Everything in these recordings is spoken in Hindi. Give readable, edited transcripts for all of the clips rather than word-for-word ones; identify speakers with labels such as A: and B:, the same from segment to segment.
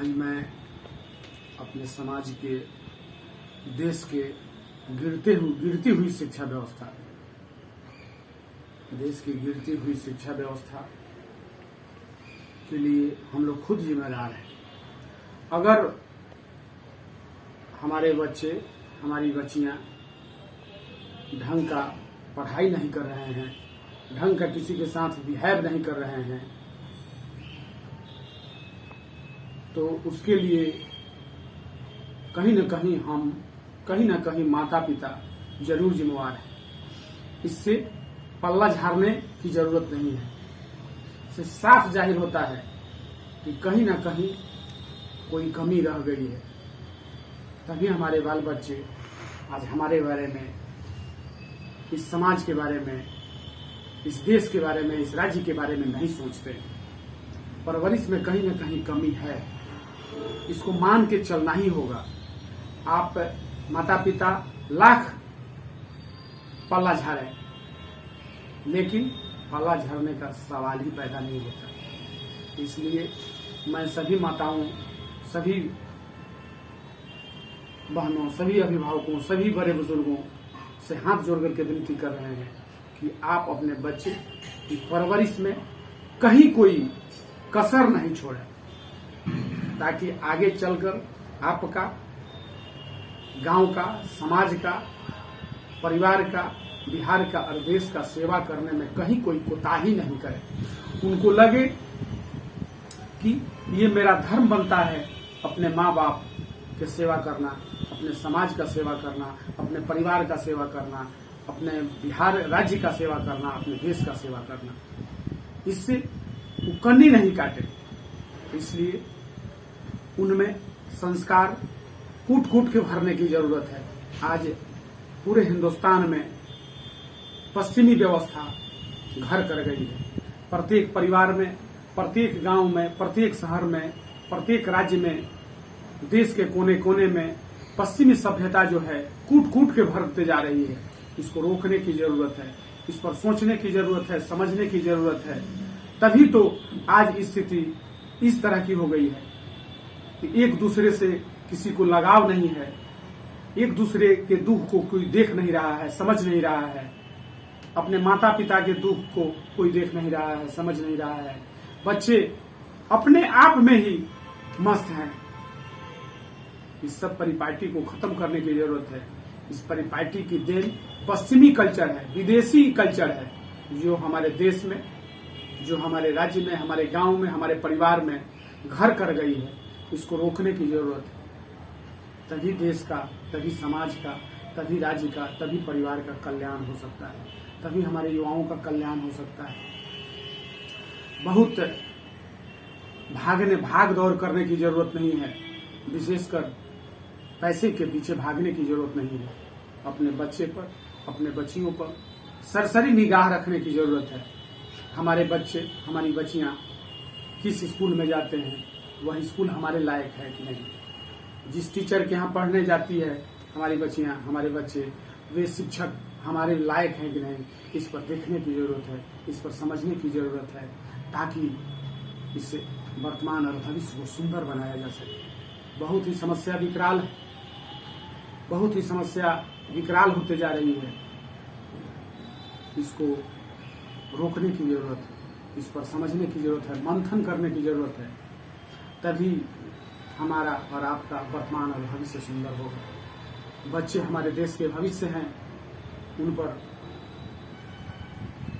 A: आज मैं अपने समाज के, देश के गिरती हुई शिक्षा व्यवस्था, देश की गिरती हुई शिक्षा व्यवस्था के लिए हम लोग खुद जिम्मेदार हैं। अगर हमारे बच्चे, हमारी बच्चियां ढंग का पढ़ाई नहीं कर रहे हैं, ढंग का किसी के साथ बिहेव नहीं कर रहे हैं, तो उसके लिए कहीं न कहीं माता पिता जरूर जिम्मेवार है। इससे पल्ला झाड़ने की जरूरत नहीं है। इससे साफ जाहिर होता है कि कहीं न कहीं कोई कमी रह गई है। तभी हमारे बाल बच्चे आज हमारे बारे में, इस समाज के बारे में, इस देश के बारे में, इस राज्य के बारे में नहीं सोचते। परवरिश में कहीं न कहीं कमी है, इसको मान के चलना ही होगा। आप माता पिता लाख पल्ला झाड़े, लेकिन पल्ला झड़ने का सवाल ही पैदा नहीं होता। इसलिए मैं सभी माताओं, सभी बहनों, सभी अभिभावकों, सभी बड़े बुजुर्गों से हाथ जोड़ करके विनती कर रहे हैं कि आप अपने बच्चे की परवरिश में कहीं कोई कसर नहीं छोड़ें, ताकि आगे चलकर आपका, गांव का, समाज का, परिवार का, बिहार का और देश का सेवा करने में कहीं कोई कोताही नहीं करे। उनको लगे कि ये मेरा धर्म बनता है अपने माँ बाप की सेवा करना, अपने समाज का सेवा करना, अपने परिवार का सेवा करना, अपने बिहार राज्य का सेवा करना, अपने देश का सेवा करना। इससे वो कन्नी नहीं काटे। इसलिए उनमें संस्कार कूट कूट के भरने की जरूरत है। आज पूरे हिंदुस्तान में पश्चिमी व्यवस्था घर कर गई है। प्रत्येक परिवार में, प्रत्येक गांव में, प्रत्येक शहर में, प्रत्येक राज्य में, देश के कोने कोने में पश्चिमी सभ्यता जो है कूट कूट के भरते जा रही है। इसको रोकने की जरूरत है, इस पर सोचने की जरूरत है, समझने की जरूरत है। तभी तो आज स्थिति इस तरह की हो गई है कि एक दूसरे से किसी को लगाव नहीं है, एक दूसरे के दुख को कोई देख नहीं रहा है, समझ नहीं रहा है। अपने माता पिता के दुख को कोई देख नहीं रहा है, समझ नहीं रहा है। बच्चे अपने आप में ही मस्त हैं। इस सब परिपाटी को खत्म करने की जरूरत है। इस परिपाटी की देन पश्चिमी कल्चर है, विदेशी कल्चर है, जो हमारे देश में, जो हमारे राज्य में, हमारे गांव में, हमारे परिवार में घर कर गई है। इसको रोकने की जरूरत है। तभी देश का, तभी समाज का, तभी राज्य का, तभी परिवार का कल्याण हो सकता है, तभी हमारे युवाओं का कल्याण हो सकता है। बहुत भाग दौड़ करने की जरूरत नहीं है, विशेषकर पैसे के पीछे भागने की जरूरत नहीं है। अपने बच्चे पर, अपने बच्चियों पर सरसरी निगाह रखने की जरूरत है। हमारे बच्चे, हमारी बच्चियां किस स्कूल में जाते हैं, वह स्कूल हमारे लायक है कि नहीं। जिस टीचर के यहाँ पढ़ने जाती है हमारी बच्चियां, हमारे बच्चे, वे शिक्षक हमारे लायक हैं कि नहीं, इस पर देखने की जरूरत है, इस पर समझने की जरूरत है, ताकि इससे वर्तमान और भविष्य को सुंदर बनाया जा सके। बहुत ही समस्या विकराल है, बहुत ही समस्या विकराल होते जा रही है। इसको रोकने की जरूरत है, इस पर समझने की जरूरत है, मंथन करने की जरूरत है। तभी हमारा और आपका वर्तमान और भविष्य सुंदर होगा। बच्चे हमारे देश के भविष्य हैं, उन पर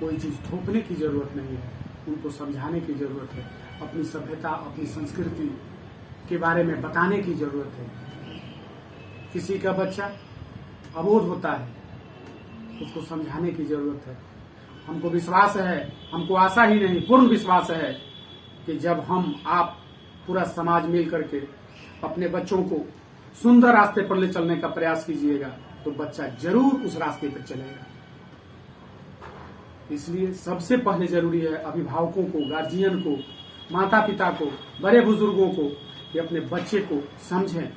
A: कोई चीज थोपने की जरूरत नहीं है, उनको समझाने की जरूरत है। अपनी सभ्यता, अपनी संस्कृति के बारे में बताने की जरूरत है। किसी का बच्चा अबोध होता है, उसको समझाने की जरूरत है। हमको विश्वास है, हमको आशा ही नहीं, पूर्ण विश्वास है कि जब हम, आप, पूरा समाज मिल करके अपने बच्चों को सुंदर रास्ते पर ले चलने का प्रयास कीजिएगा, तो बच्चा जरूर उस रास्ते पर चलेगा। इसलिए सबसे पहले जरूरी है अभिभावकों को, गार्जियन को, माता पिता को, बड़े बुजुर्गों को कि अपने बच्चे को समझें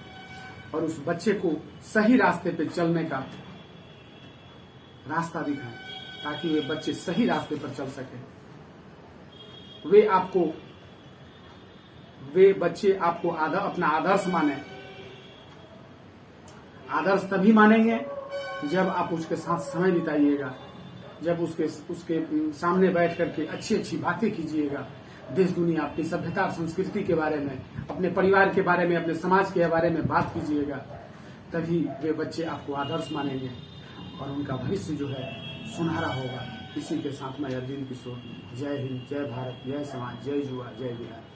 A: और उस बच्चे को सही रास्ते पे चलने का रास्ता दिखाएं, ताकि वे बच्चे सही रास्ते पर चल सकें। वे आपको वे बच्चे आपको अपना आदर्श माने। आदर्श तभी मानेंगे जब आप उसके साथ समय बिताइएगा, जब उसके सामने बैठ करके अच्छी अच्छी बातें कीजिएगा, देश दुनिया अपनी सभ्यता और संस्कृति के बारे में, अपने परिवार के बारे में, अपने समाज के बारे में बात कीजिएगा, तभी वे बच्चे आपको आदर्श मानेंगे और उनका भविष्य जो है सुनहरा होगा। इसी के साथ मैं अरविंद किशोर, जय हिंद, जय भारत, जय समाज, जय युवा, जय बिहार।